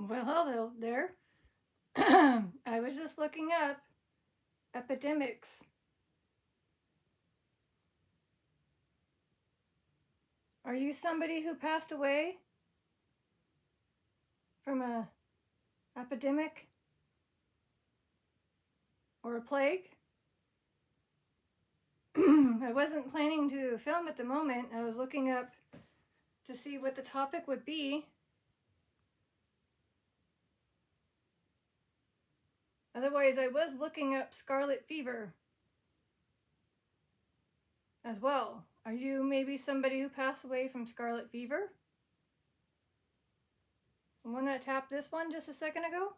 Well, hello there. I was just looking up epidemics. Are you somebody who passed away from a epidemic or a plague? I wasn't planning to film at the moment. I was looking up to see what the topic would be. Otherwise, I was looking up scarlet fever as well. Are you maybe somebody who passed away from scarlet fever? The one that tapped this one just a second ago?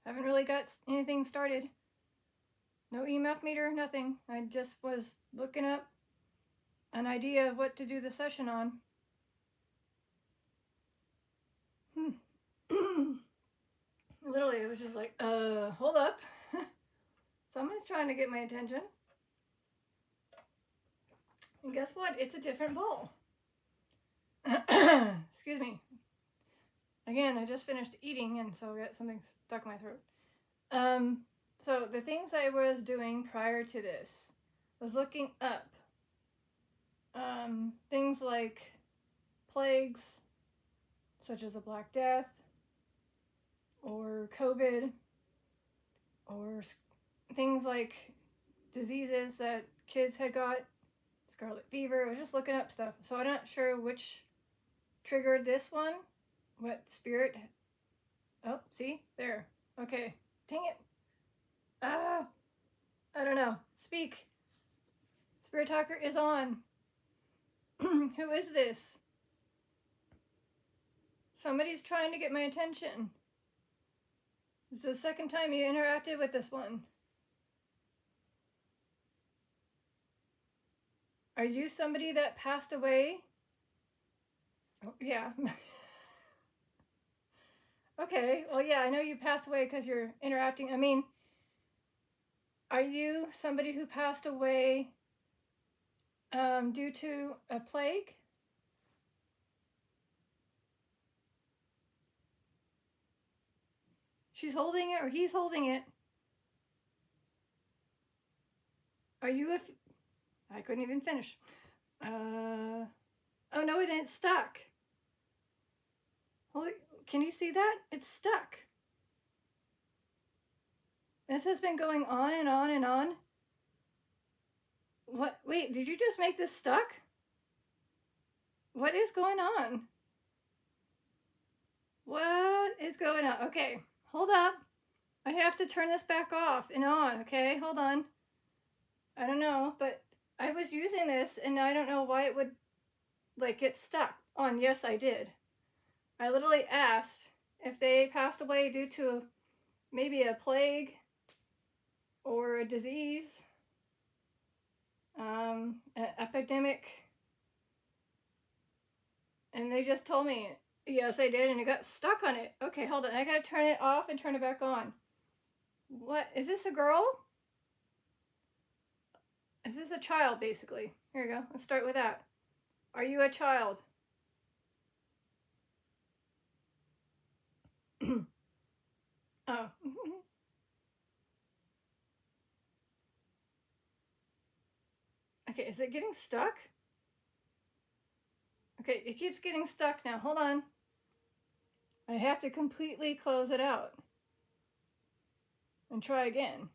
Haven't really got anything started. No EMF meter, nothing. I just was looking up an idea of what to do the session on. Literally, it was just like, hold up. Someone's trying to get my attention. And guess what? It's a different bowl. Excuse me. Again, I just finished eating, and so I got something stuck in my throat. So the things I was doing prior to this was looking up things like plagues, such as the Black Death, or COVID, or things like diseases that kids had got, scarlet fever. I was just looking up stuff. So I'm not sure which triggered this one, what spirit. Oh, see? There. Okay. Dang it. I don't know. Speak. Spirit Talker is on. Who is this? Somebody's trying to get my attention. This is the second time you interacted with this one. Are you somebody that passed away? Oh, yeah. Okay, well, yeah, I know you passed away because you're interacting. I mean, are you somebody who passed away due to a plague? She's holding it, or he's holding it. Are you I couldn't even finish. Oh no, it ain't stuck. Holy, can you see that? It's stuck. This has been going on and on and on. What? Wait, did you just make this stuck? What is going on? What is going on? Okay, hold up. I have to turn this back off and on, okay? Hold on. I don't know, but I was using this and I don't know why it would like get stuck on. Yes, I did. I literally asked if they passed away due to maybe a plague or a disease, an epidemic, and they just told me, yes, I did, and it got stuck on it. Okay, hold on. I gotta turn it off and turn it back on. What? Is this a girl? Is this a child, basically? Here we go. Let's start with that. Are you a child? Oh. Okay, is it getting stuck? Okay, it keeps getting stuck now. Hold on. I have to completely close it out and try again.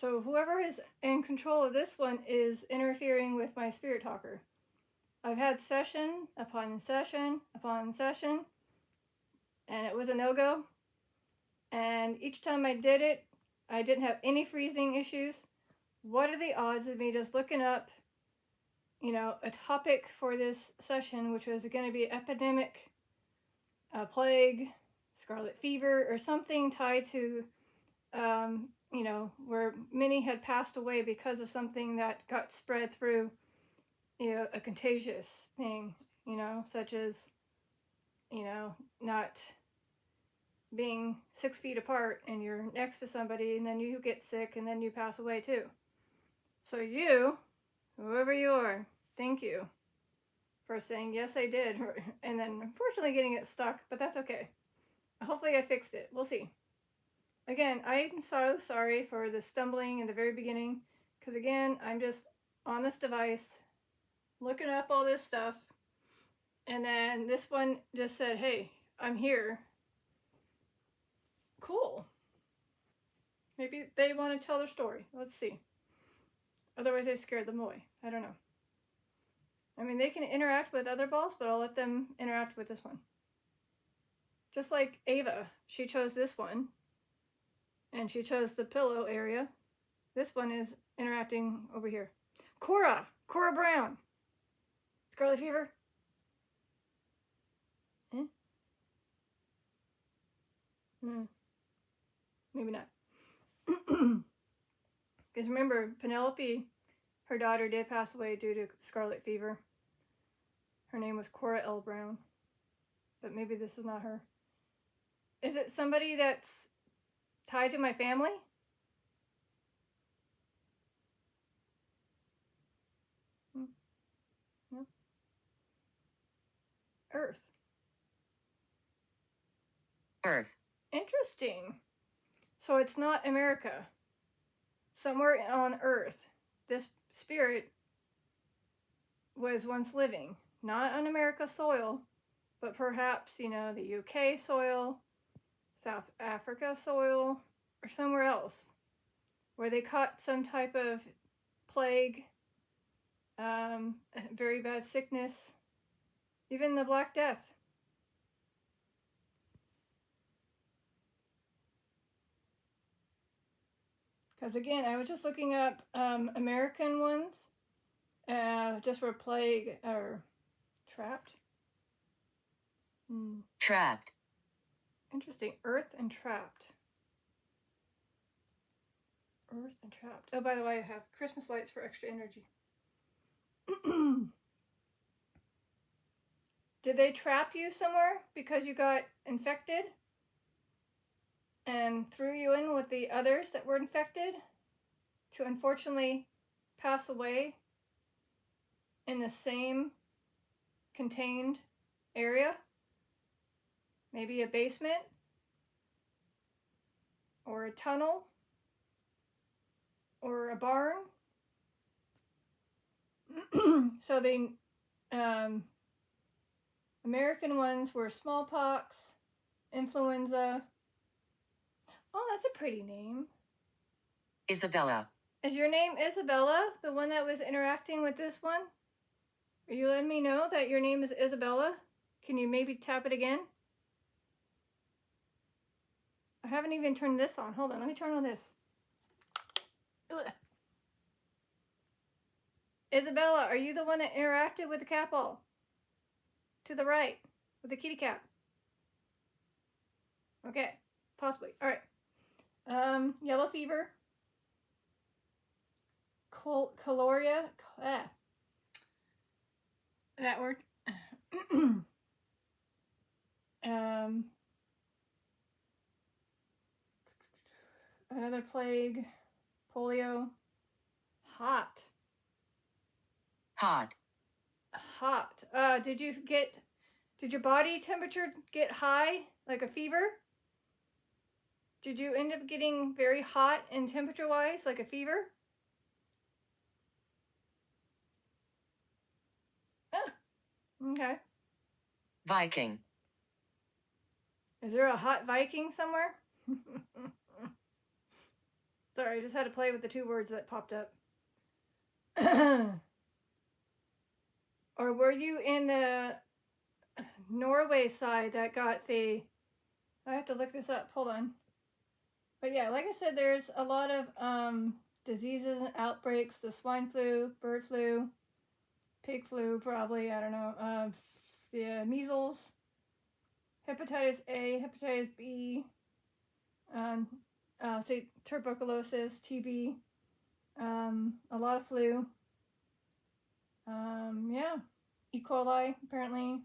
So whoever is in control of this one is interfering with my spirit talker. I've had session upon session upon session, and it was a no-go. And each time I did it, I didn't have any freezing issues. What are the odds of me just looking up, you know, a topic for this session, which was going to be epidemic, plague, scarlet fever, or something tied to, you know, where many had passed away because of something that got spread through, you know, a contagious thing, you know, such as, you know, not being 6 feet apart and you're next to somebody and then you get sick and then you pass away too. So you, whoever you are, thank you for saying, yes, I did, and then unfortunately getting it stuck, but that's okay. Hopefully I fixed it. We'll see. Again, I'm so sorry for the stumbling in the very beginning, because again, I'm just on this device, looking up all this stuff, and then this one just said, hey, I'm here. Cool. Maybe they want to tell their story. Let's see. Otherwise, I scared them away. I don't know. I mean, they can interact with other balls, but I'll let them interact with this one. Just like Ava, she chose this one, and she chose the pillow area. This one is interacting over here. Cora Brown. Scarlet fever. Maybe not. Because remember, Penelope, her daughter, did pass away due to scarlet fever. Her name was Cora L. Brown. But maybe this is not her. Is it somebody that's tied to my family? No. Earth. Interesting. So it's not America. Somewhere on Earth, this spirit was once living. Not on America soil, but perhaps, the UK soil, South Africa soil, or somewhere else, where they caught some type of plague, very bad sickness, even the Black Death. Because again, I was just looking up American ones, just for plague or trapped. Trapped. Interesting. Earth and trapped. Earth and trapped. Oh, by the way, I have Christmas lights for extra energy. Did they trap you somewhere because you got infected and threw you in with the others that were infected to unfortunately pass away in the same contained area? Maybe a basement or a tunnel or a barn. So the American ones were smallpox, influenza. Oh, that's a pretty name. Isabella. Is your name Isabella, the one that was interacting with this one? Are you letting me know that your name is Isabella? Can you maybe tap it again? I haven't even turned this on. Hold on, let me turn on this. Ugh. Isabella, are you the one that interacted with the cat ball? To the right, with the kitty cat. Okay, possibly. All right. Yellow fever. Caloria. That word. Another plague. Polio. Hot. Did your body temperature get high, like a fever? Did you end up getting very hot and temperature-wise, like a fever? Okay. Viking. Is there a hot Viking somewhere? Sorry, I just had to play with the two words that popped up. Or were you in the Norway side that got the... I have to look this up. Hold on. But yeah, like I said, there's a lot of diseases and outbreaks. The swine flu, bird flu, pig flu, probably. I don't know. The measles, hepatitis A, hepatitis B, say tuberculosis, TB, a lot of flu. Yeah, E. coli, apparently.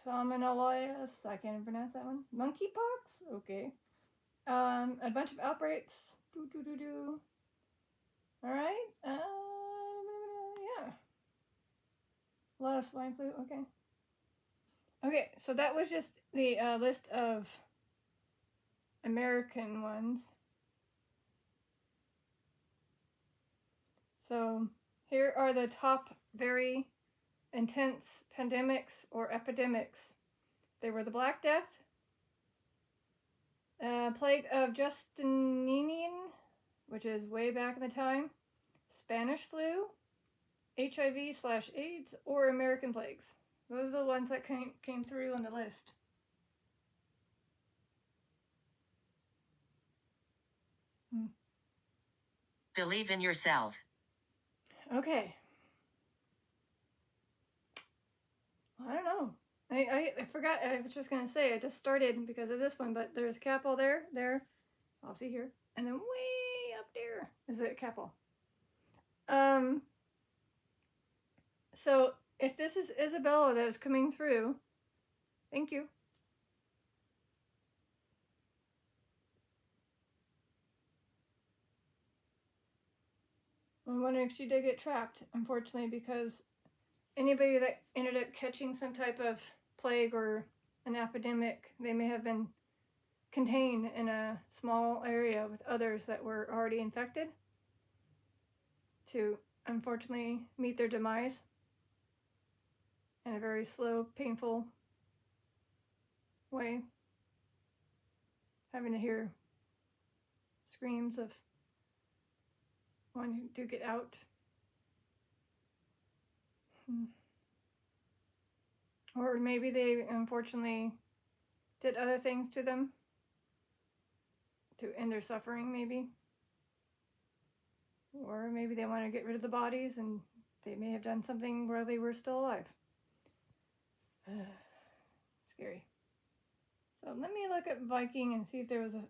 Salmonella, I can't even pronounce that one. Monkeypox, okay. A bunch of outbreaks. All right. Yeah. lot of swine flu. Okay. Okay, so that was just the list of American ones. So here are the top very intense pandemics or epidemics. They were the Black Death, plague of Justinian, which is way back in the time, Spanish flu, HIV/AIDS, or American plagues. Those are the ones that came through on the list. Believe in yourself. Okay. I don't know. I forgot. I was just gonna say I just started because of this one, but there's Capel there, obviously here, and then way up there is it Capel. So if this is Isabella that is coming through, thank you. I'm wondering if she did get trapped, unfortunately, because anybody that ended up catching some type of plague or an epidemic, they may have been contained in a small area with others that were already infected to unfortunately meet their demise in a very slow, painful way, having to hear screams of wanting to get out. Or maybe they unfortunately did other things to them to end their suffering, maybe. Or maybe they want to get rid of the bodies and they may have done something while they were still alive. Scary. So let me look at Viking and see if there was a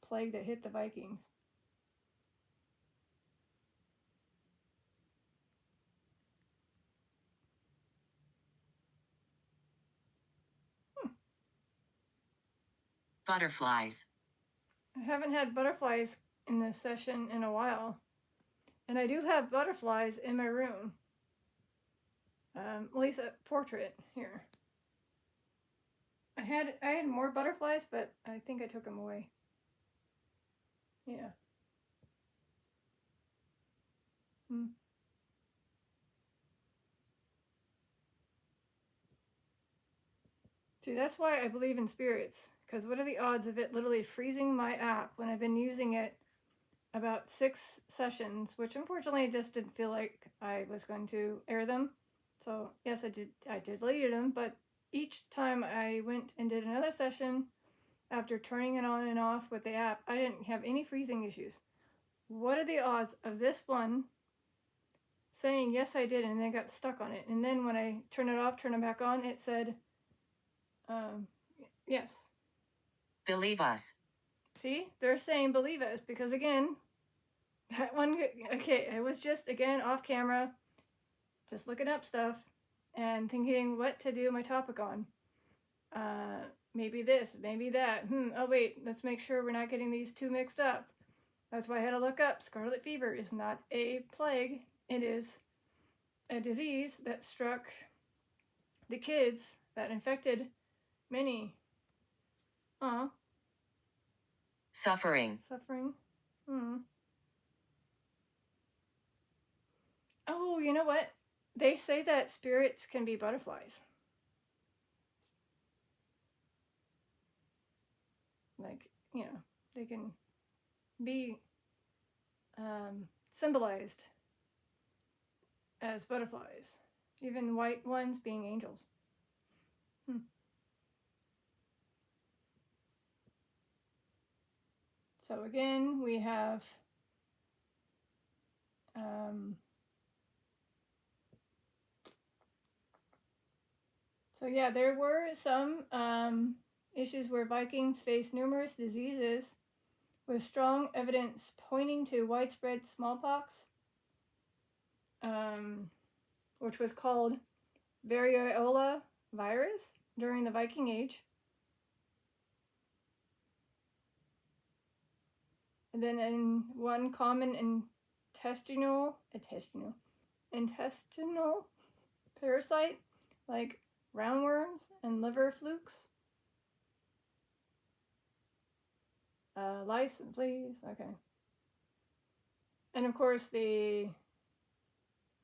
plague that hit the Vikings. Butterflies. I haven't had butterflies in this session in a while. And I do have butterflies in my room. At least a portrait here. I had more butterflies, but I think I took them away. Yeah. See, that's why I believe in spirits. Because what are the odds of it literally freezing my app when I've been using it about 6 sessions, which unfortunately just didn't feel like I was going to air them. So yes, I deleted them, but each time I went and did another session after turning it on and off with the app, I didn't have any freezing issues. What are the odds of this one saying yes I did and then got stuck on it, and then when I turn it off, turn it back on, it said yes. Believe us. See, they're saying believe us because again, that one, okay, I was just again off camera, just looking up stuff and thinking what to do my topic on. Maybe this, maybe that. Oh wait, let's make sure we're not getting these two mixed up. That's why I had to look up. Scarlet fever is not a plague. It is a disease that struck the kids that infected many. Suffering. Oh, you know what? They say that spirits can be butterflies. Like, they can be symbolized as butterflies. Even white ones being angels. So again, we have so yeah, there were some issues where Vikings faced numerous diseases with strong evidence pointing to widespread smallpox, which was called variola virus during the Viking Age. And then in one common intestinal parasite, like roundworms and liver flukes. Lice, please. Okay. And of course, the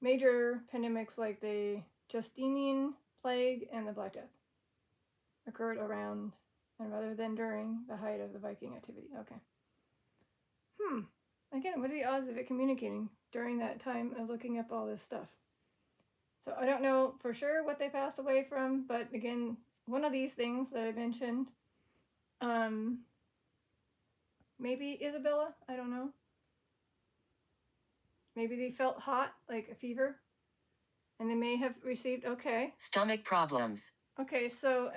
major epidemics like the Justinian plague and the Black Death occurred around and rather than during the height of the Viking activity. Okay. Again, what are the odds of it communicating during that time of looking up all this stuff? So I don't know for sure what they passed away from, but again, one of these things that I mentioned, maybe Isabella, I don't know. Maybe they felt hot, like a fever, and they may have received, okay. Stomach problems. Okay, so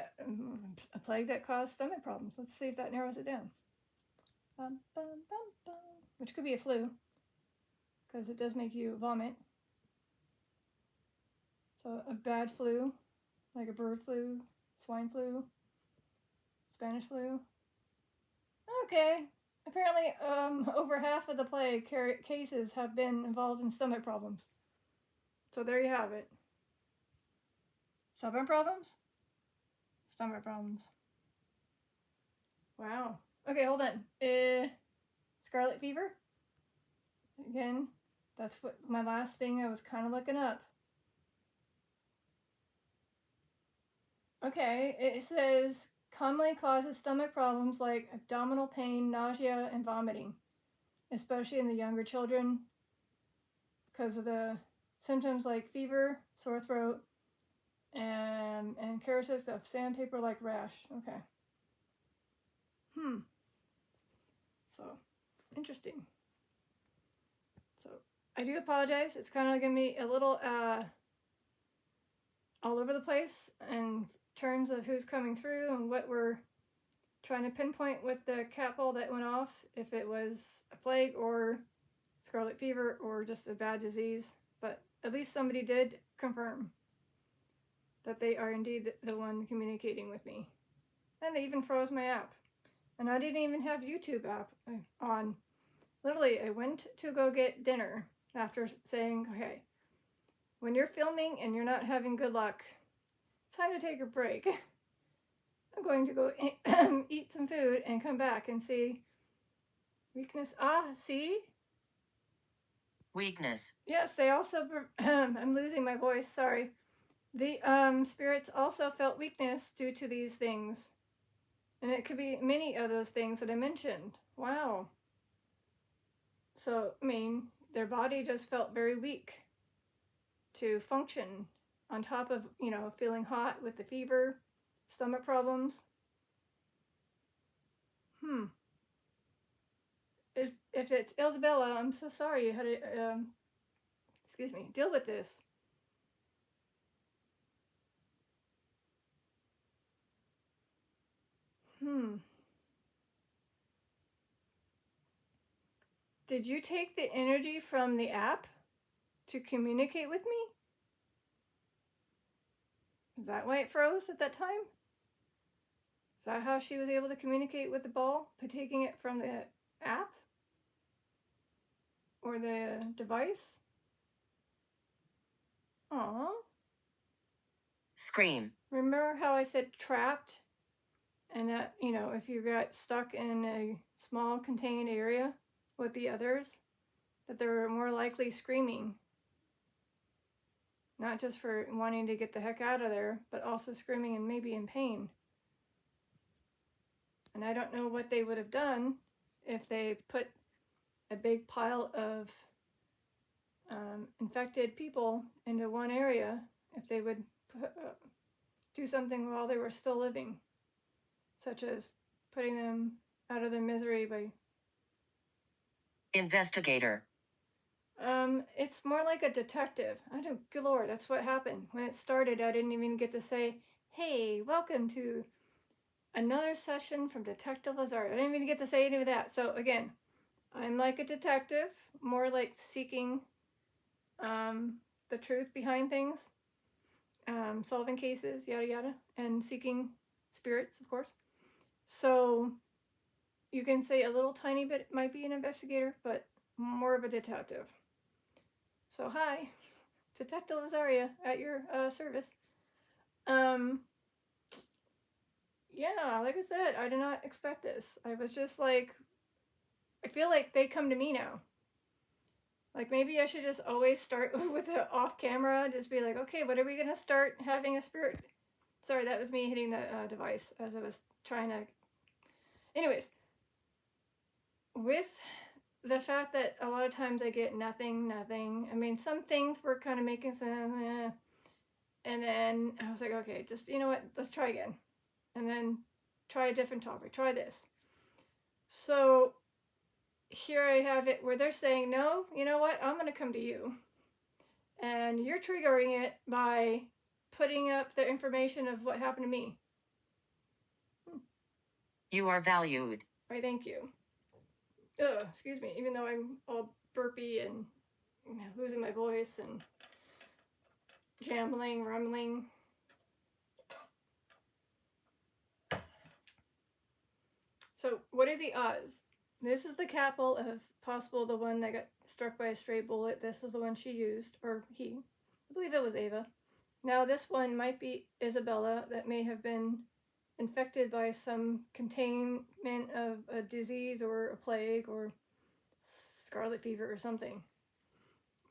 a plague that caused stomach problems. Let's see if that narrows it down. Bum, bum, bum, bum. Which could be a flu, because it does make you vomit. So a bad flu, like a bird flu, swine flu, Spanish flu. Okay, apparently over half of the plague cases have been involved in stomach problems. So there you have it. Stomach problems? Stomach problems. Wow. Okay, hold on. Scarlet fever? Again, that's what my last thing I was kind of looking up. Okay, it says commonly causes stomach problems like abdominal pain, nausea, and vomiting, especially in the younger children because of the symptoms like fever, sore throat, and characteristics of sandpaper-like rash. Okay. So, interesting. So, I do apologize. It's kind of going to be a little all over the place in terms of who's coming through and what we're trying to pinpoint with the cat ball that went off, if it was a plague or scarlet fever or just a bad disease. But at least somebody did confirm that they are indeed the one communicating with me. And they even froze my app. And I didn't even have YouTube app on. Literally, I went to go get dinner after saying, okay, when you're filming and you're not having good luck, it's time to take a break. I'm going to go eat some food and come back and see weakness. See? Weakness. Yes, they also, I'm losing my voice, sorry. The spirits also felt weakness due to these things. And it could be many of those things that I mentioned. Wow. So, I mean, their body just felt very weak to function on top of, feeling hot with the fever, stomach problems. If it's Isabella, I'm so sorry you had to, deal with this. Did you take the energy from the app to communicate with me? Is that why it froze at that time? Is that how she was able to communicate with the ball? By taking it from the app? Or the device? Aww. Scream. Remember how I said trapped? And that, if you got stuck in a small contained area with the others, that they were more likely screaming. Not just for wanting to get the heck out of there, but also screaming and maybe in pain. And I don't know what they would have done if they put a big pile of infected people into one area, if they would do something while they were still living, such as putting them out of their misery by... Investigator. It's more like a detective. I don't, good Lord, that's what happened. When it started, I didn't even get to say, hey, welcome to another session from Detective Lazar. I didn't even get to say any of that. So again, I'm like a detective, more like seeking the truth behind things, solving cases, yada yada, and seeking spirits, of course. So you can say a little tiny bit might be an investigator, but more of a detective. So hi Detective Lazaria at your service. Yeah, like I said, I did not expect this. I was just like, I feel like they come to me now. Like maybe I should just always start with it off camera. Just be like, okay, what are we gonna start having a spirit? Sorry, that was me hitting the device as I was trying to. Anyways, with the fact that a lot of times I get nothing. I mean, some things were kind of making sense, and then I was like, okay, just you know what? Let's try again, and then try a different topic. Try this. So here I have it where they're saying, no, you know what? I'm gonna come to you, and you're triggering it by putting up the information of what happened to me. You are valued. Why, thank you. Ugh, excuse me, even though I'm all burpy and losing my voice and jambling, rumbling. So, what are the odds? This is the capital of possible the one that got struck by a stray bullet. This is the one she used, or he. I believe it was Ava. Now, this one might be Isabella, that may have been infected by some containment of a disease or a plague or scarlet fever or something.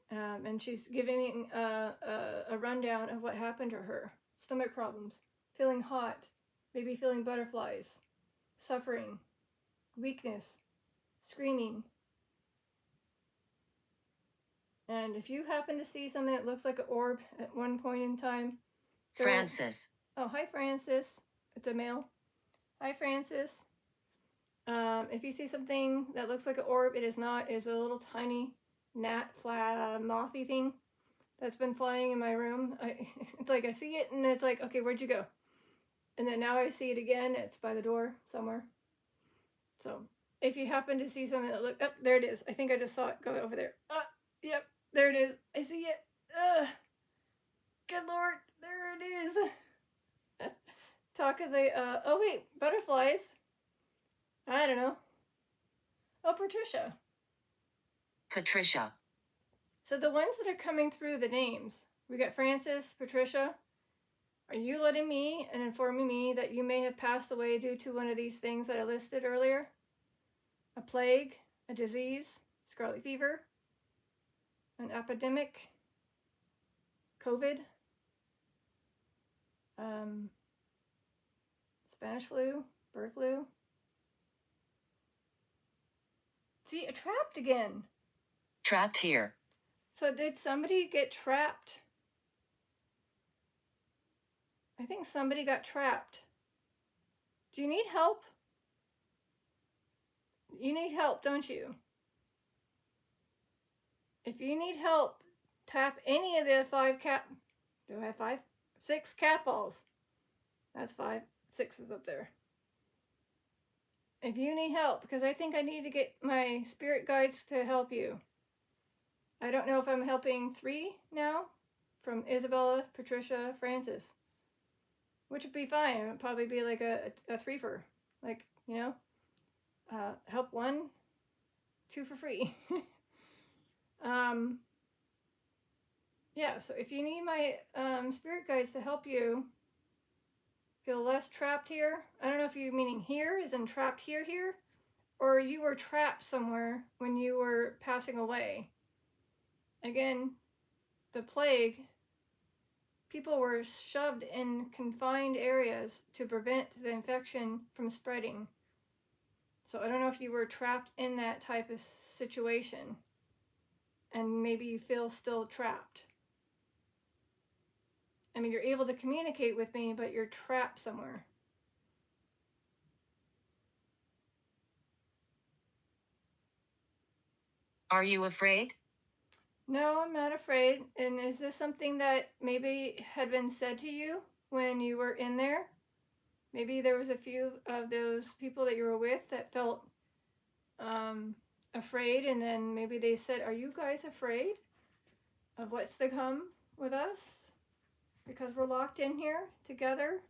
And she's giving a rundown of what happened to her. Stomach problems, feeling hot, maybe feeling butterflies, suffering, weakness, screaming. And if you happen to see something that looks like an orb at one point in time. Francis. Oh, hi, Francis. It's a male. Hi, Francis. If you see something that looks like an orb, it is not. It is a little tiny gnat, mothy thing that's been flying in my room. It's like I see it and it's like, okay, where'd you go? And then now I see it again. It's by the door somewhere. So if you happen to see something that look, there it is. I think I just saw it go over there. Yep, there it is. I see it. Good Lord, there it is. Talk as a, oh wait, butterflies. I don't know. Oh, Patricia. Patricia. So the ones that are coming through the names, we got Francis, Patricia. Are you letting me and informing me that you may have passed away due to one of these things that I listed earlier? A plague, a disease, scarlet fever, an epidemic, COVID, Spanish flu, bird flu. See, trapped again. Trapped here. So did somebody get trapped? I think somebody got trapped. Do you need help? You need help, don't you? If you need help, tap any of the 5 cat... Do I have 5? 6 cat balls. That's 5. 6 is up there. If you need help, because I think I need to get my spirit guides to help you. I don't know if I'm helping 3 now, from Isabella, Patricia, Francis. Which would be fine. It would probably be like a 3-fer. Like, you know, help 1, 2 for free. Yeah, so if you need my spirit guides to help you feel less trapped here, I don't know if you're meaning here, as in trapped here, or you were trapped somewhere when you were passing away. Again, the plague, people were shoved in confined areas to prevent the infection from spreading. So I don't know if you were trapped in that type of situation, and maybe you feel still trapped. I mean, you're able to communicate with me, but you're trapped somewhere. Are you afraid? No, I'm not afraid. And is this something that maybe had been said to you when you were in there? Maybe there was a few of those people that you were with that felt afraid, and then maybe they said, are you guys afraid of what's to come with us? Because we're locked in here together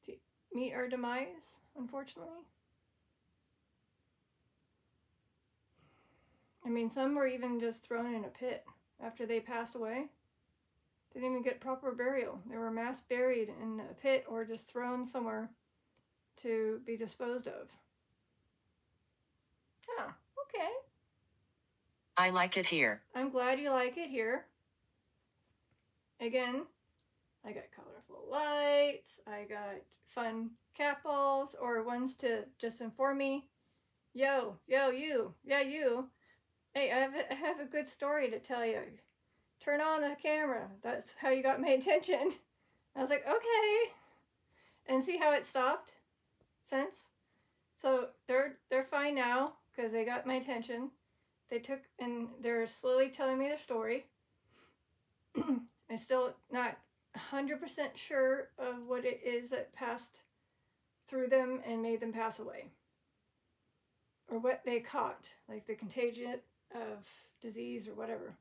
to meet our demise, unfortunately. I mean, some were even just thrown in a pit after they passed away. Didn't even get proper burial. They were mass buried in a pit or just thrown somewhere to be disposed of. Ah, okay. I like it here. I'm glad you like it here. Again, I got colorful lights. I got fun cat balls or ones to just inform me. Yo, you. Yeah, you. Hey, I have a good story to tell you. Turn on the camera. That's how you got my attention. I was like, okay. And see how it stopped since? So they're fine now because they got my attention. They took and they're slowly telling me their story. I'm still not 100% sure of what it is that passed through them and made them pass away. Or what they caught, like the contagion of disease or whatever.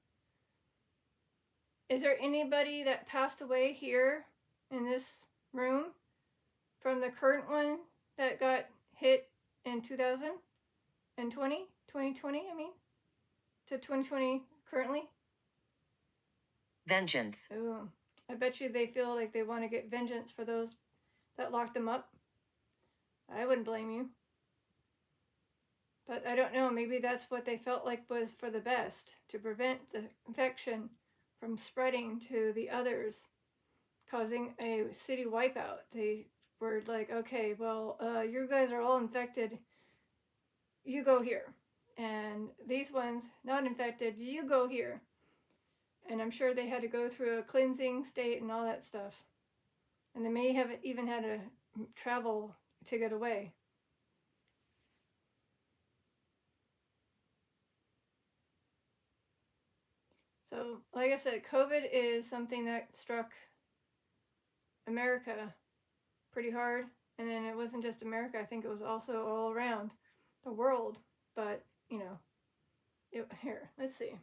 Is there anybody that passed away here in this room from the current one that got hit in 2020, I mean, to 2020 currently? Vengeance. Ooh, I bet you they feel like they want to get vengeance for those that locked them up. I wouldn't blame you. But I don't know, maybe that's what they felt like was for the best, to prevent the infection from spreading to the others, causing a city wipeout. They were like, okay, well, you guys are all infected. You go here. And these ones, not infected, you go here. And I'm sure they had to go through a cleansing state and all that stuff. And they may have even had to travel to get away. So, like I said, COVID is something that struck America pretty hard. And then it wasn't just America, I think it was also all around the world. But, you know, here, let's see.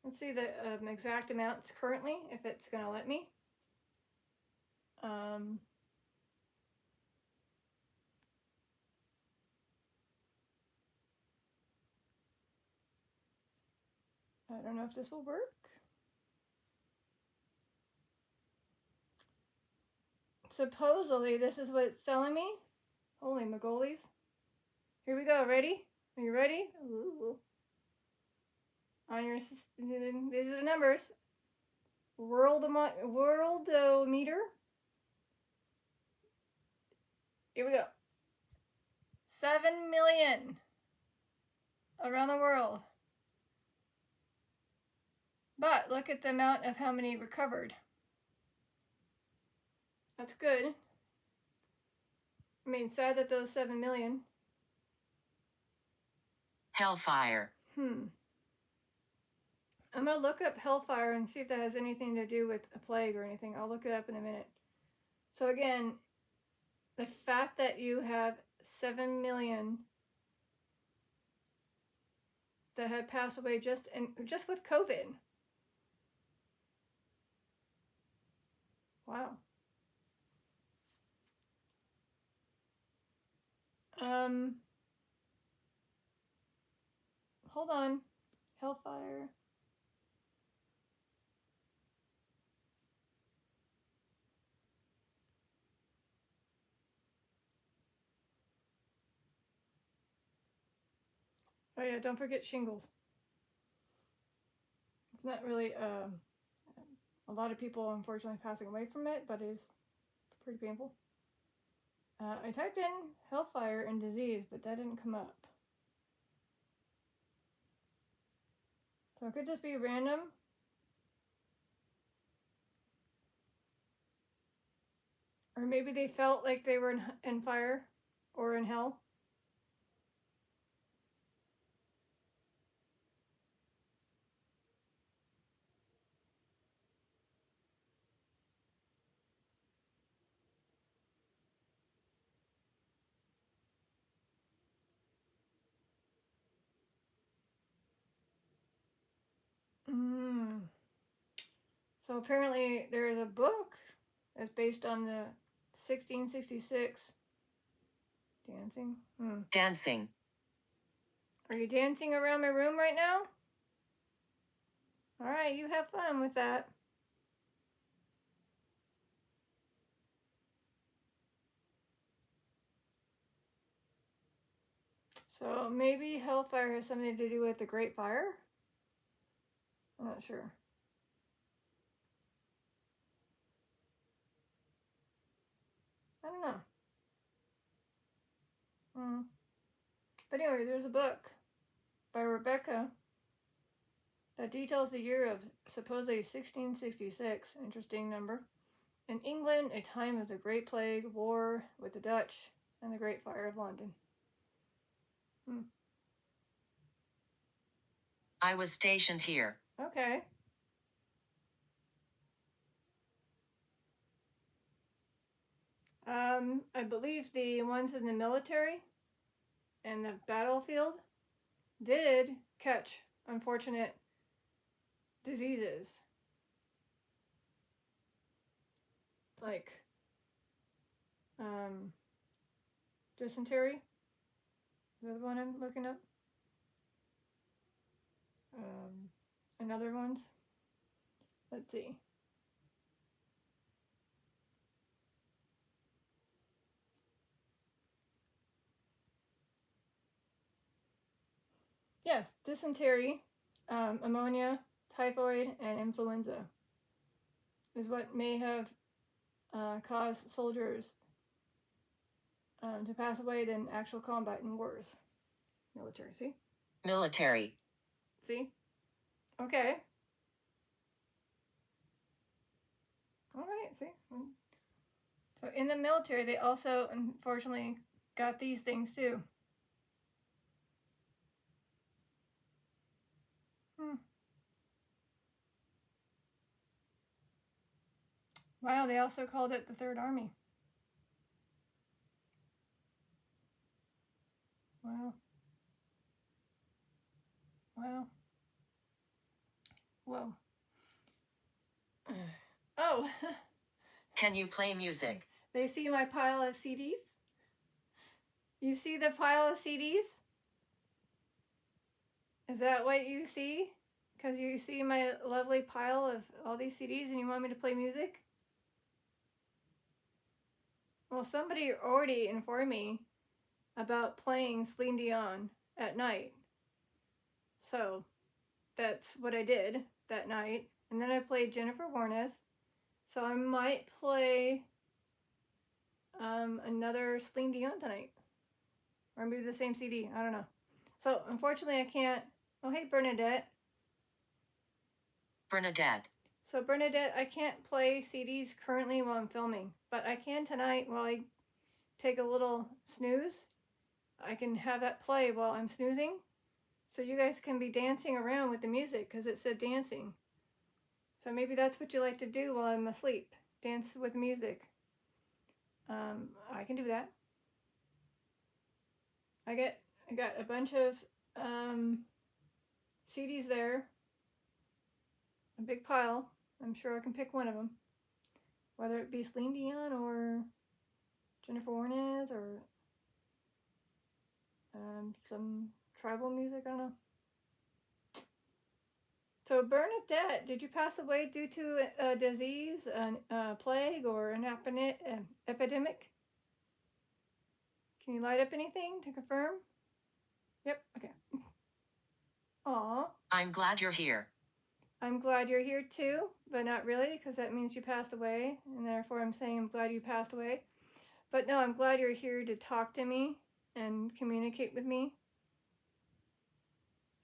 Let's see the exact amounts currently, if it's going to let me. I don't know if this will work. Supposedly, this is what it's telling me. Holy Mogolies. Here we go. Ready? Are you ready? Ooh. On your, these are the numbers. Worldometer. Here we go. 7 million around the world. But look at the amount of how many recovered. That's good. I mean, sad that those 7 million. Hellfire. I'm going to look up hellfire and see if that has anything to do with a plague or anything. I'll look it up in a minute. So again, the fact that you have 7 million that had passed away just with COVID. Wow. Hold on. Hellfire. Oh yeah, don't forget shingles. It's not really a lot of people unfortunately passing away from it, but it's pretty painful. I typed in hellfire and disease, but that didn't come up. So it could just be random. Or maybe they felt like they were in fire or in hell. So apparently there is a book that's based on the 1666 dancing. Dancing. Are you dancing around my room right now? All right, you have fun with that. So maybe hellfire has something to do with the Great Fire? I'm not sure. I don't know. But anyway, there's a book by Rebecca that details the year of supposedly 1666, interesting number. In England, a time of the Great Plague, war with the Dutch, and the Great Fire of London. I was stationed here. Okay. I believe the ones in the military and the battlefield did catch unfortunate diseases. Like dysentery. Is that the one I'm looking up? And other ones. Let's see. Yes, dysentery, ammonia, typhoid, and influenza is what may have caused soldiers to pass away than actual combat in wars. Military, see? Military. See? Okay. All right, see? So in the military, they also, unfortunately, got these things too. Wow, they also called it the Third Army. Wow. Wow. Whoa. Oh. Can you play music? They see my pile of CDs? You see the pile of CDs? Is that what you see? Because you see my lovely pile of all these CDs and you want me to play music? Well, somebody already informed me about playing Celine Dion at night. So that's what I did that night. And then I played Jennifer Warnes. So I might play another Celine Dion tonight. Or maybe the same CD. I don't know. So unfortunately I can't. Oh, hey, Bernadette. Bernadette. So Bernadette, I can't play CDs currently while I'm filming. But I can tonight while I take a little snooze. I can have that play while I'm snoozing. So you guys can be dancing around with the music because it said dancing. So maybe that's what you like to do while I'm asleep. Dance with music. I can do that. I got a bunch of CDs there. A big pile. I'm sure I can pick one of them. Whether it be Celine Dion or Jennifer Warnes or some tribal music. I don't know. So Bernadette, did you pass away due to a disease, a plague, or an epidemic? Can you light up anything to confirm? Yep, okay. Aw. I'm glad you're here. I'm glad you're here too, but not really, because that means you passed away, and therefore I'm saying I'm glad you passed away. But no, I'm glad you're here to talk to me and communicate with me.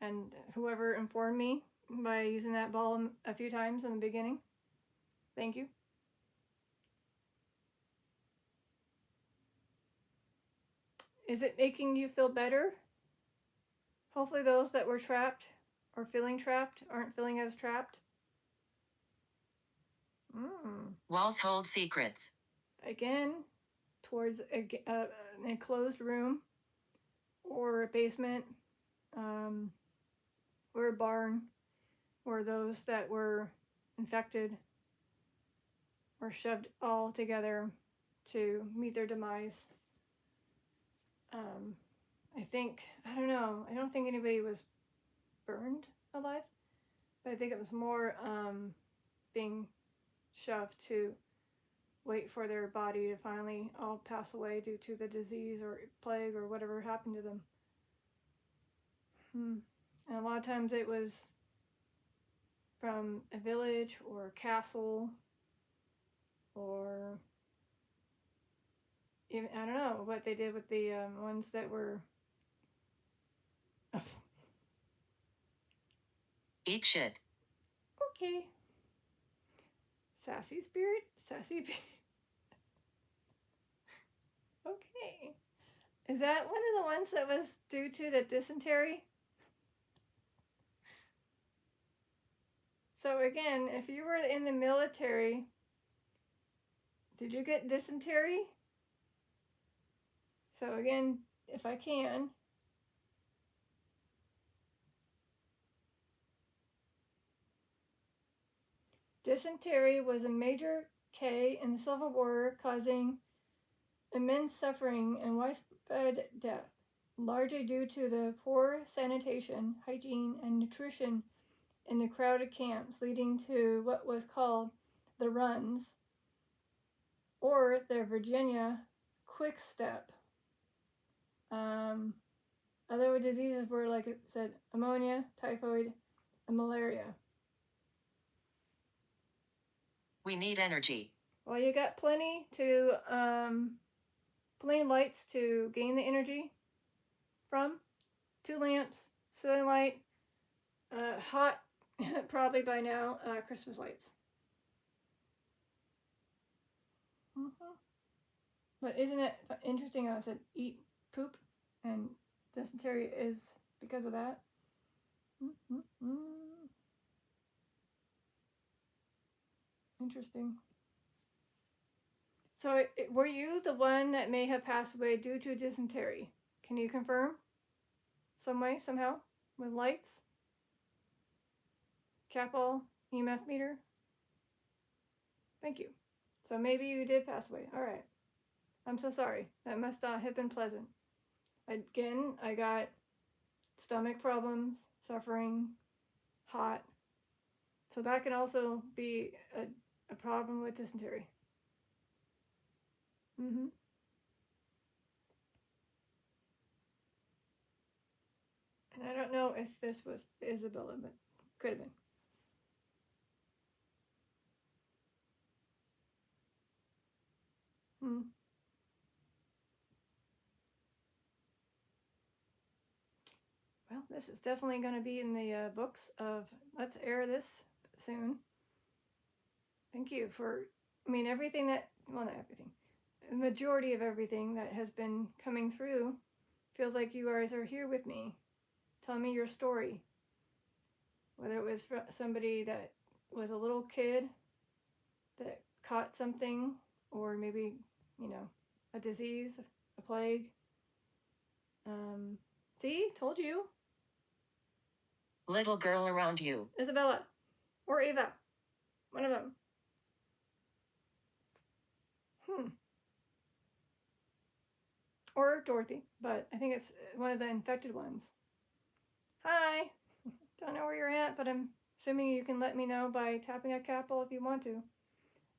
And whoever informed me by using that ball a few times in the beginning. Thank you. Is it making you feel better? Hopefully those that were trapped or feeling trapped aren't feeling as trapped. Walls hold secrets. Again, towards an enclosed room or a basement or a barn where those that were infected were shoved all together to meet their demise. I don't know, I don't think anybody was burned alive, but I think it was more being shoved to wait for their body to finally all pass away due to the disease or plague or whatever happened to them. And a lot of times it was from a village or a castle, or even, I don't know what they did with the ones that were. Eat shit. Okay. Sassy spirit? Sassy. Okay. Is that one of the ones that was due to the dysentery? So again, if you were in the military, did you get dysentery? So again, if I can. Dysentery was a major K in the Civil War, causing immense suffering and widespread death, largely due to the poor sanitation, hygiene, and nutrition in the crowded camps, leading to what was called the runs, or the Virginia quick step. Other diseases were, like it said, ammonia, typhoid, and malaria. We need energy. Well, you got plenty lights to gain the energy from. 2 lamps, ceiling light, hot, probably by now, Christmas lights. Mm-hmm. But isn't it interesting how I said eat poop and dysentery is because of that? Mm-hmm. Interesting. So were you the one that may have passed away due to dysentery? Can you confirm? Some way, somehow? With lights? Capel EMF meter? Thank you. So maybe you did pass away. All right. I'm so sorry. That must not have been pleasant. Again, I got stomach problems, suffering, hot. So that can also be a problem with dysentery. Mm-hmm. And I don't know if this was Isabella, but could have been. Hmm. Well, this is definitely going to be in the books of let's air this soon. Thank you for, everything that, well, not everything, the majority of everything that has been coming through feels like you guys are here with me. Tell me your story. Whether it was somebody that was a little kid that caught something, or maybe, a disease, a plague. See, told you. Little girl around you. Isabella or Ava, one of them. Or Dorothy, but I think it's one of the infected ones. Hi. Don't know where you're at, but I'm assuming you can let me know by tapping a capital if you want to.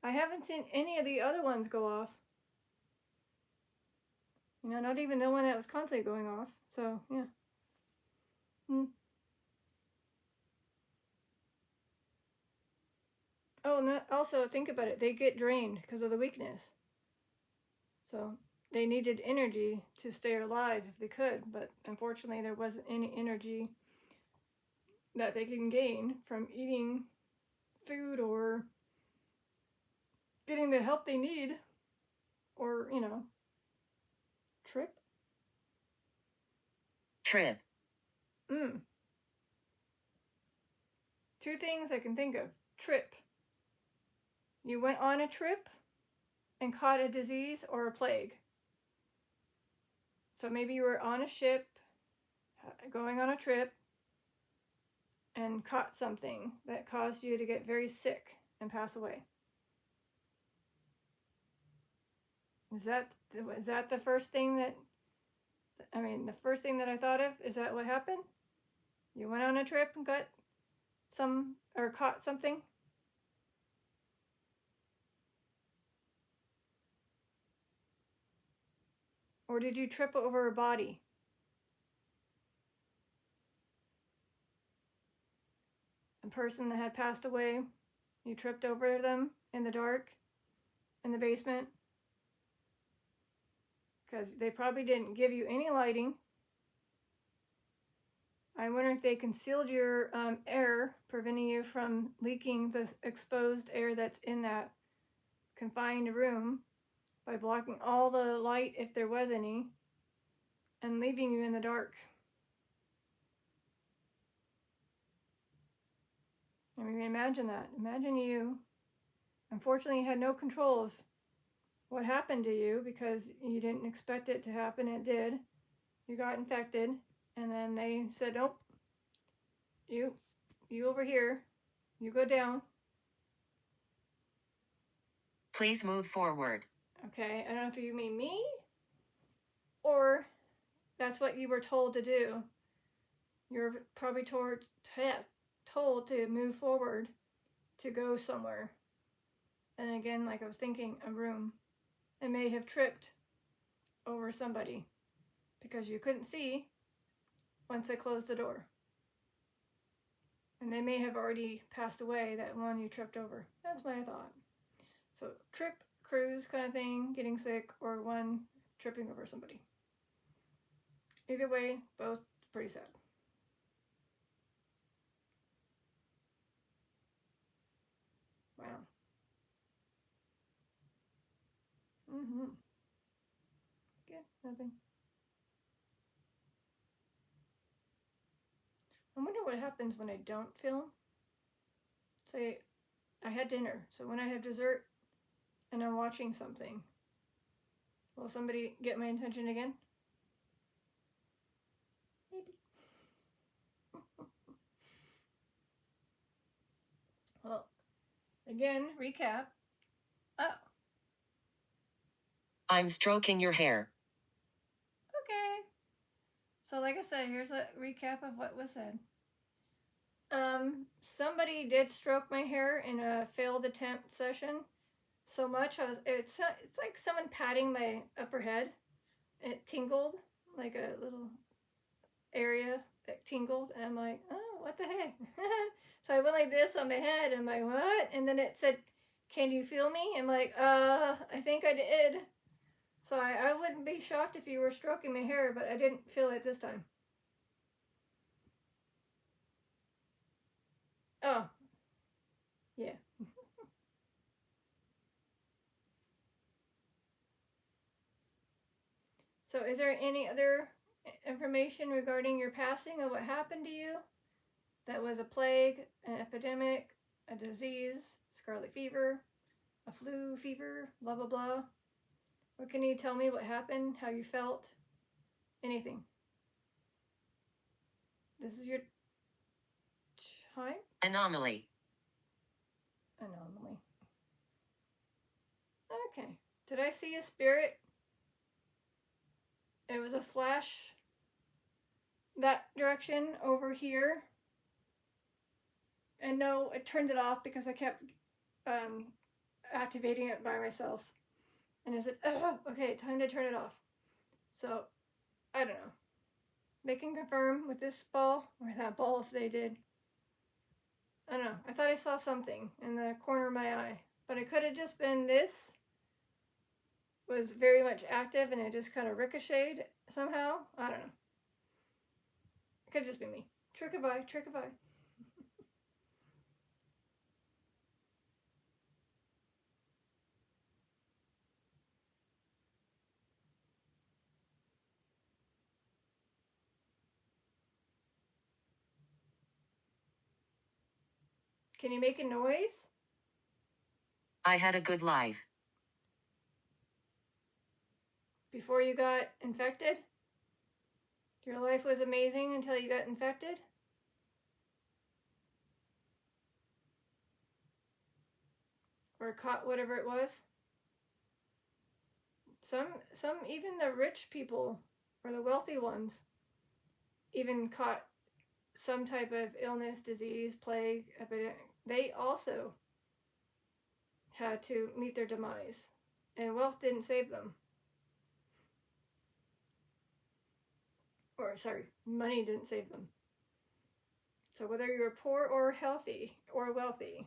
I haven't seen any of the other ones go off. Not even the one that was constantly going off. So, yeah. Oh, and also think about it. They get drained because of the weakness. So they needed energy to stay alive if they could, but unfortunately there wasn't any energy that they can gain from eating food or getting the help they need, or, trip. Two things I can think of. Trip. You went on a trip and caught a disease or a plague. So maybe you were on a ship, going on a trip, and caught something that caused you to get very sick and pass away. Is that the first thing that, the first thing that I thought of? Is that what happened? You went on a trip and got caught something? Or did you trip over a body? a person that had passed away. You tripped over them in the dark, in the basement, because they probably didn't give you any lighting. I wonder if they concealed your air, preventing you from leaking the exposed air that's in that confined room by blocking all the light, if there was any, and leaving you in the dark. I mean, imagine that. Imagine you, unfortunately, had no control of what happened to you because you didn't expect it to happen. It did. You got infected, and then they said, "Nope, you over here, you go down." Please move forward. Okay, I don't know if you mean me, or that's what you were told to do. You're probably told to move forward, to go somewhere. And again, like I was thinking, a room. It may have tripped over somebody because you couldn't see once they closed the door. And they may have already passed away, that one you tripped over. That's my thought. So trip, cruise kind of thing, getting sick, or one tripping over somebody. Either way, both pretty sad. Wow. Good, nothing. I wonder what happens when I don't film. Say, I had dinner, so when I have dessert and I'm watching something, will somebody get my attention again? Maybe. Well, again, recap. Oh, I'm stroking your hair. okay. So like I said, here's a recap of what was said. Somebody did stroke my hair in a failed attempt session. So much it's like someone patting my upper head. It tingled, like a little area that tingled, and I'm like, oh, what the heck? So I went like this on my head, and I'm like, what? And then it said, can you feel me? I'm like, I think I did. So I wouldn't be shocked if you were stroking my hair, but I didn't feel it this time. Oh, yeah. So is there any other information regarding your passing of what happened to you? That was a plague, an epidemic, a disease, scarlet fever, a flu fever, blah, blah, blah. What can you tell me? What happened? How you felt? Anything. This is your time? Anomaly. Anomaly. Okay. Did I see a spirit? It was a flash that direction over here. And no, I turned it off because I kept activating it by myself. And I said, oh, okay, time to turn it off. So, I don't know. They can confirm with this ball or that ball if they did. I don't know. I thought I saw something in the corner of my eye. But it could have just been this was very much active and it just kind of ricocheted somehow. I don't know. It could just be me. Trick-a-bye, trick-a-bye. Can you make a noise? I had a good life. Before you got infected? Your life was amazing until you got infected? Or caught whatever it was? Some even the rich people or the wealthy ones even caught some type of illness, disease, plague, epidemic. They also had to meet their demise, and wealth didn't save them. Or sorry, money didn't save them. So whether you were poor or healthy or wealthy,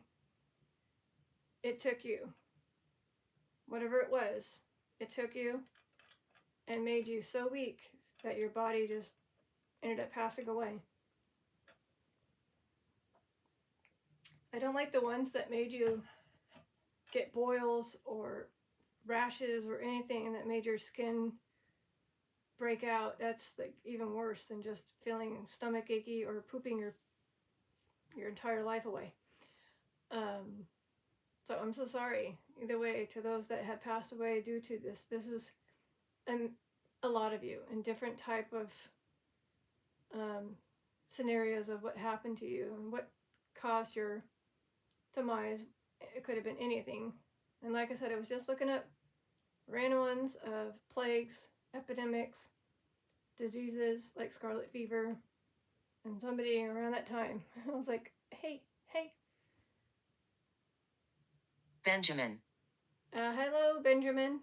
it took you. Whatever it was, it took you and made you so weak that your body just ended up passing away. I don't like the ones that made you get boils or rashes or anything that made your skin break out. That's like even worse than just feeling stomach achy or pooping your entire life away. So I'm so sorry either way to those that have passed away due to this. This is a lot of you in different type of scenarios of what happened to you and what caused your demise. It could have been anything. And like I said, I was just looking up random ones of plagues, epidemics, diseases like scarlet fever, and somebody around that time, I was like, hey. Benjamin. Hello, Benjamin.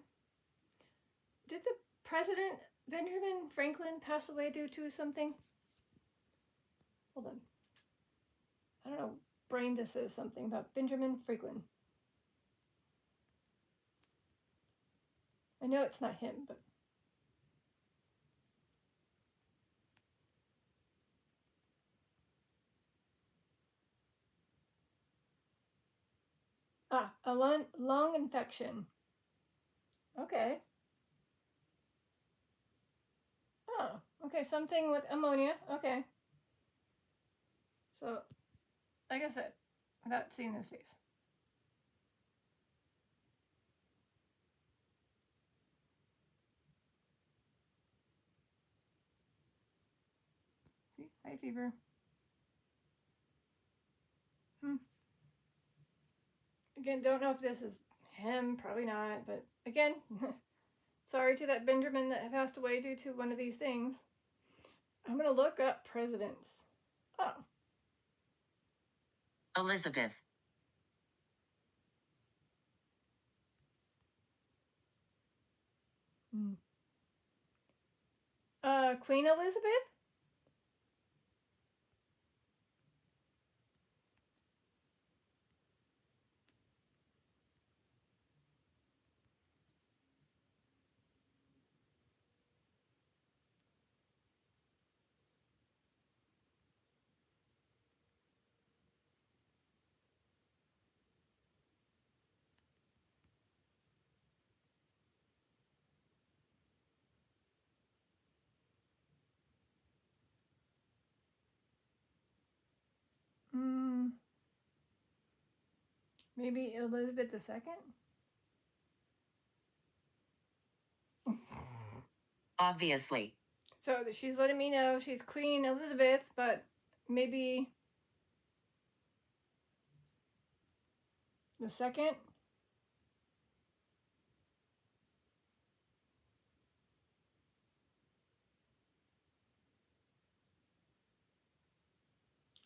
Did the president, Benjamin Franklin, pass away due to something? Hold on. I don't know. Brain just says something about Benjamin Franklin. I know it's not him, but... a lung infection. Okay. Oh, okay, something with ammonia. Okay. So, like I said, without seeing his face. See? High fever. Again, don't know if this is him. Probably not. But again, sorry to that Benjamin that passed away due to one of these things. I'm going to look up presidents. Oh. Elizabeth. Queen Elizabeth? Maybe Elizabeth II? Obviously. So she's letting me know she's Queen Elizabeth, but maybe the second?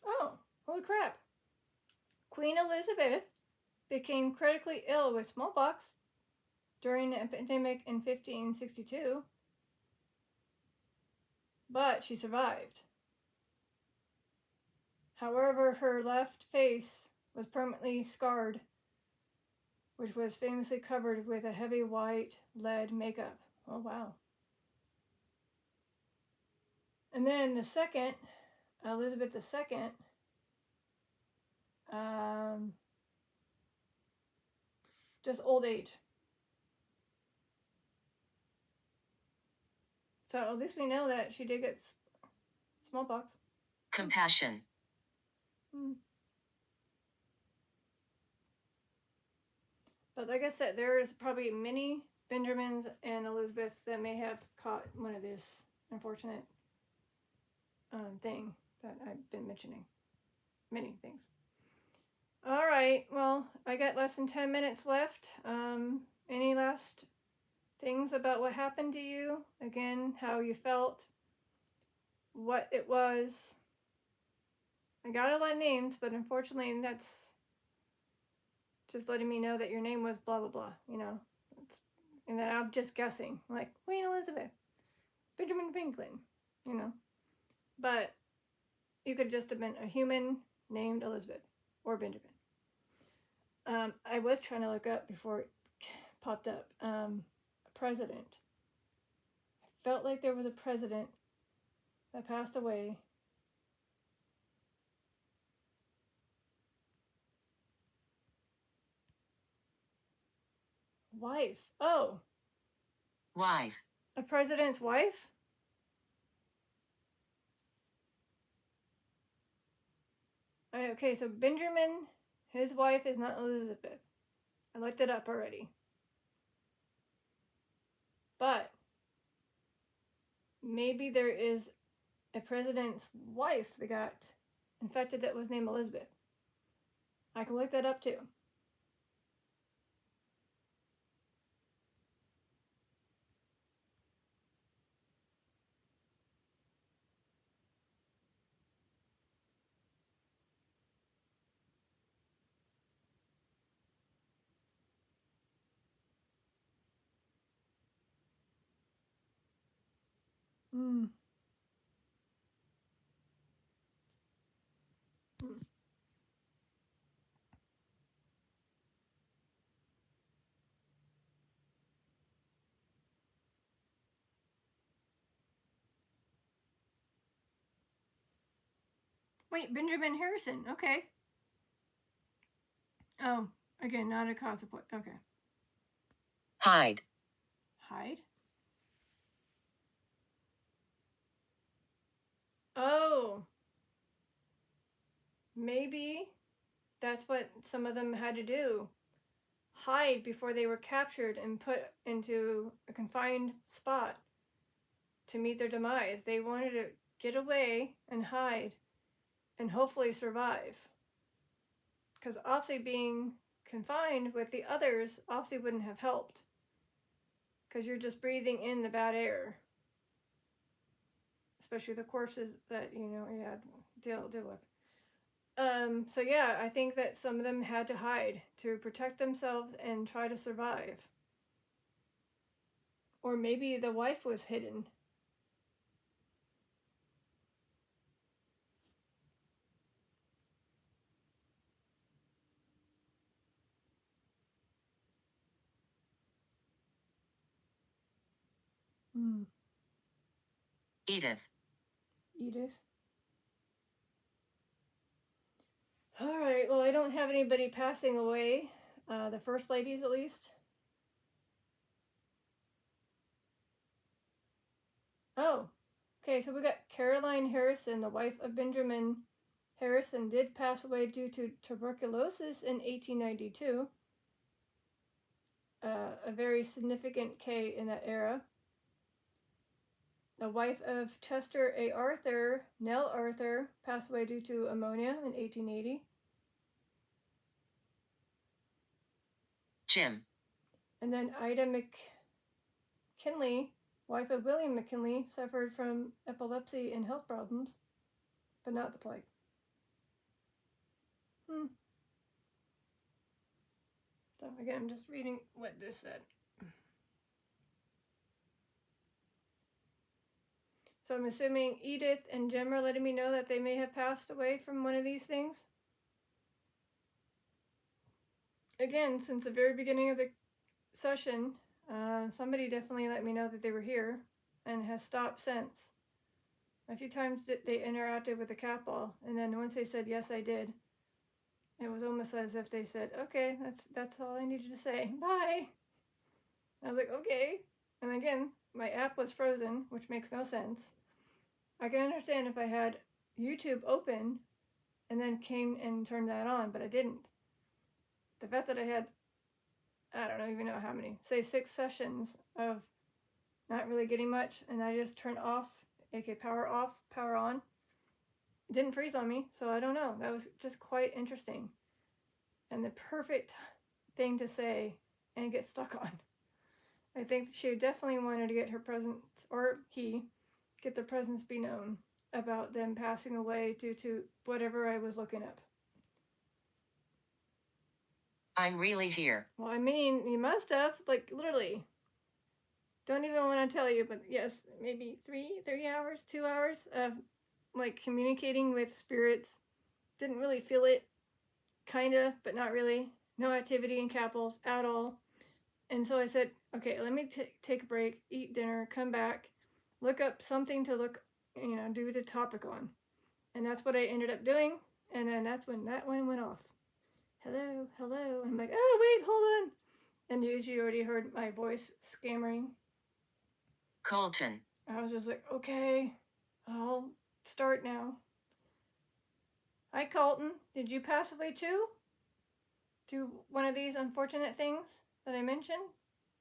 Oh, holy crap. Queen Elizabeth became critically ill with smallpox during the epidemic in 1562, but she survived. However, her left face was permanently scarred, which was famously covered with a heavy white lead makeup. Oh, wow. And then the second, Elizabeth II, just old age. So at least we know that she did get smallpox. Compassion. But like I said, there's probably many Benjamins and Elizabeths that may have caught one of this unfortunate thing that I've been mentioning. Many things. All right, well, I got less than 10 minutes left. Any last things about what happened to you? Again, how you felt, what it was. I got a lot of names, but unfortunately that's just letting me know that your name was blah, blah, blah, you know. And that I'm just guessing, like Queen Elizabeth, Benjamin Franklin, you know. But You could just have been a human named Elizabeth or Benjamin. I was trying to look up before it popped up. A president. I felt like there was a president that passed away. Wife. Oh, Wife. a president's wife? Okay, so Benjamin, his wife is not Elizabeth. I looked it up already. But maybe there is a president's wife that got infected that was named Elizabeth. I can look that up too. Hmm. Wait, Benjamin Harrison. Okay. Oh, again, not a cause of what? Okay. Hide. Hide. Oh. Maybe that's what some of them had to do. Hide before they were captured and put into a confined spot to meet their demise. They wanted to get away and hide and hopefully survive. Because obviously being confined with the others obviously wouldn't have helped. Because you're just breathing in the bad air. Especially the corpses that, you had to deal with. So yeah, I think that some of them had to hide to protect themselves and try to survive. Or maybe the wife was hidden. Edith. Edith. All right, well, I don't have anybody passing away. The first ladies, at least. Oh, okay, so we got Caroline Harrison, the wife of Benjamin Harrison, did pass away due to tuberculosis in 1892. A very significant K in that era. The wife of Chester A. Arthur, Nell Arthur, passed away due to pneumonia in 1880. Jim. And then Ida McKinley, wife of William McKinley, suffered from epilepsy and health problems, but not the plague. So again, I'm just reading what this said. So I'm assuming Edith and Jim are letting me know that they may have passed away from one of these things. Again, since the very beginning of the session, somebody definitely let me know that they were here and has stopped since. A few times they interacted with the cat ball, and then once they said, yes, I did, it was almost as if they said, okay, that's all I needed to say. Bye. I was like, okay. And again, my app was frozen, which makes no sense. I can understand if I had YouTube open and then came and turned that on, but I didn't. The fact that I had, I don't even know how many, say 6 sessions of not really getting much, and I just turned off, aka power off, power on. It didn't freeze on me, so I don't know. That was just quite interesting. And the perfect thing to say and get stuck on. I think she definitely wanted to get her presence, or he, get their presence be known about them passing away due to whatever I was looking up. I'm really here. Well, I mean, you must have, like, literally. Don't even want to tell you, but yes, maybe 3 hours, 2 hours of like communicating with spirits. Didn't really feel it, kinda, but not really. No activity in capitals at all. And so I said, okay, let me take a break, eat dinner, come back, look up something to do the topic on. And that's what I ended up doing. And then that's when that one went off. Hello, hello. And I'm like, oh, wait, hold on. And you already heard my voice stammering. Colton. I was just like, okay, I'll start now. Hi, Colton. Did you pass away too? To one of these unfortunate things that I mentioned?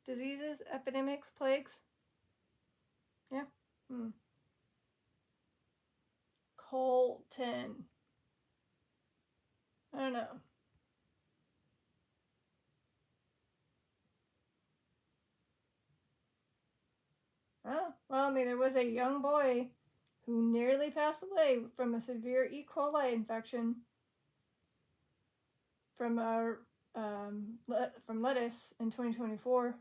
Diseases, epidemics, plagues? Yeah? Colton. I don't know. Oh, well, I mean, there was a young boy who nearly passed away from a severe E. coli infection from from lettuce in 2024.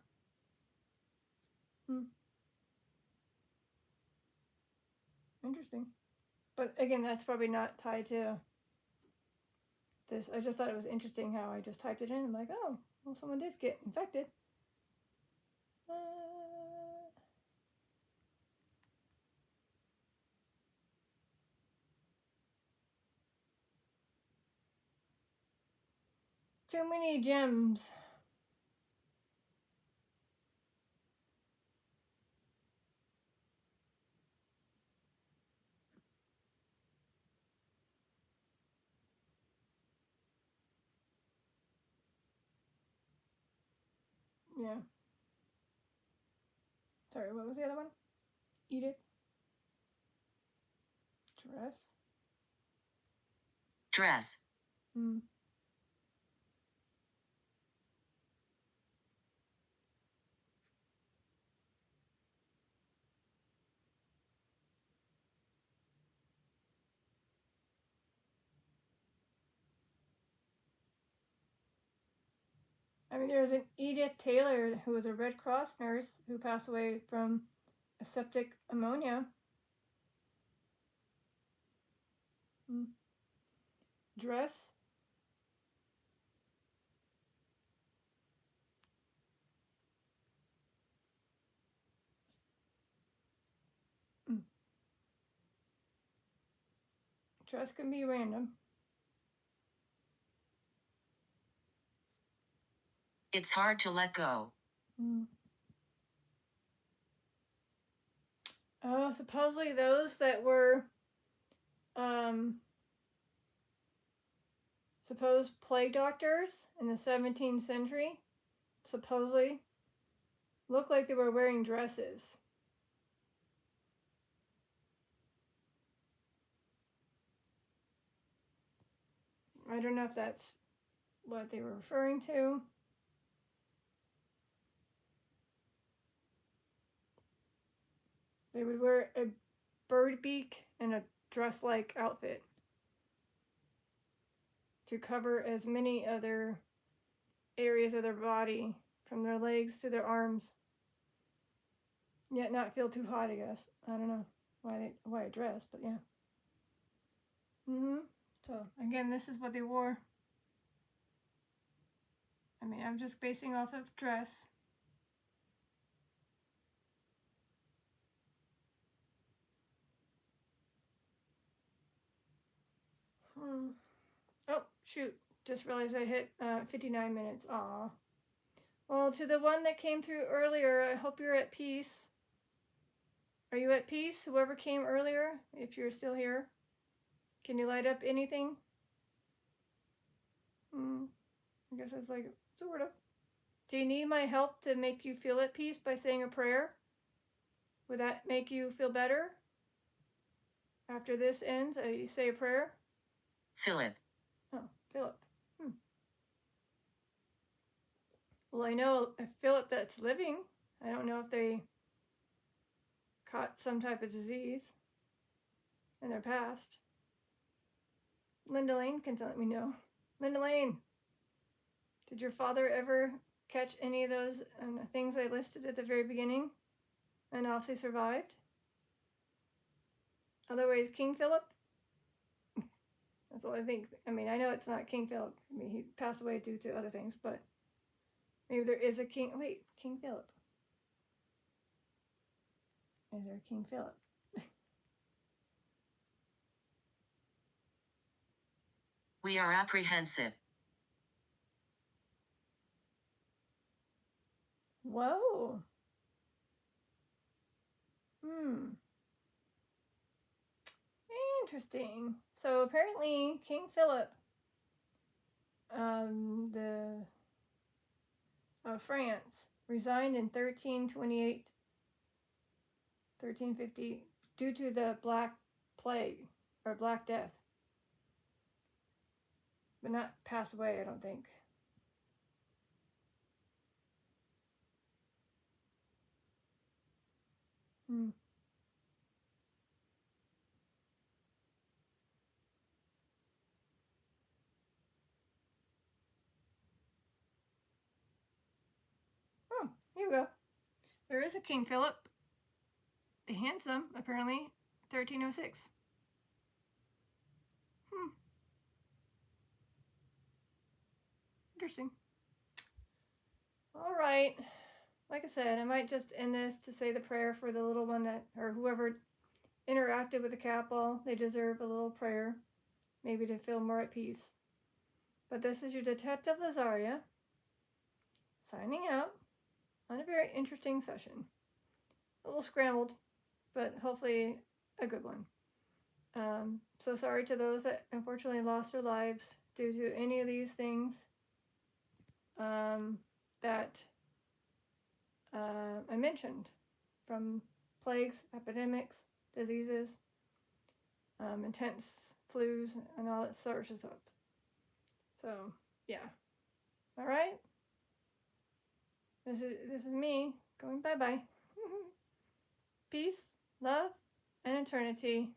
Interesting. But again, that's probably not tied to this. I just thought it was interesting how I just typed it in. I'm like, oh, well, someone did get infected. Too many gems. Yeah. Sorry, what was the other one? Edith. Dress. Dress. I mean, there was an Edith Taylor who was a Red Cross nurse who passed away from septic ammonia. Dress. Dress can be random. It's hard to let go. Oh, supposedly those that were supposed plague doctors in the 17th century supposedly looked like they were wearing dresses. I don't know if that's what they were referring to. They would wear a bird beak and a dress-like outfit to cover as many other areas of their body, from their legs to their arms, yet not feel too hot, I guess. I don't know why a dress, but yeah. So again, this is what they wore. I mean, I'm just basing off of dress. Oh, shoot. Just realized I hit 59 minutes. Aw. Well, to the one that came through earlier, I hope you're at peace. Are you at peace? Whoever came earlier, if you're still here. Can you light up anything? I guess it's like, sort of. Do you need my help to make you feel at peace by saying a prayer? Would that make you feel better? After this ends, you say a prayer? Philip. Oh, Philip. Well, I know a Philip that's living. I don't know if they caught some type of disease in their past. Linda Lane can let me know. Linda Lane, did your father ever catch any of those things I listed at the very beginning and obviously survived? Otherwise, King Philip. That's all I think. I mean, I know it's not King Philip. I mean, he passed away due to other things, but maybe there is a king. Wait, King Philip. Is there a King Philip? We are apprehensive. Whoa. Interesting. So apparently, King Philip, the of France, resigned in 1328, 1350, due to the Black Plague or Black Death, but not passed away, I don't think. Oh, here we go. There is a King Philip the Handsome, apparently, 1306. Interesting. All right. Like I said, I might just end this to say the prayer for the little one that, or whoever interacted with the cat ball. They deserve a little prayer, maybe to feel more at peace. But this is your Detective Lazaria, signing out on a very interesting session. A little scrambled, but hopefully a good one. So sorry to those that unfortunately lost their lives due to any of these things that I mentioned, from plagues, epidemics, diseases, intense flus, and all that sorts of stuff. So, yeah. All right. This is me going bye-bye. Peace, love, and eternity.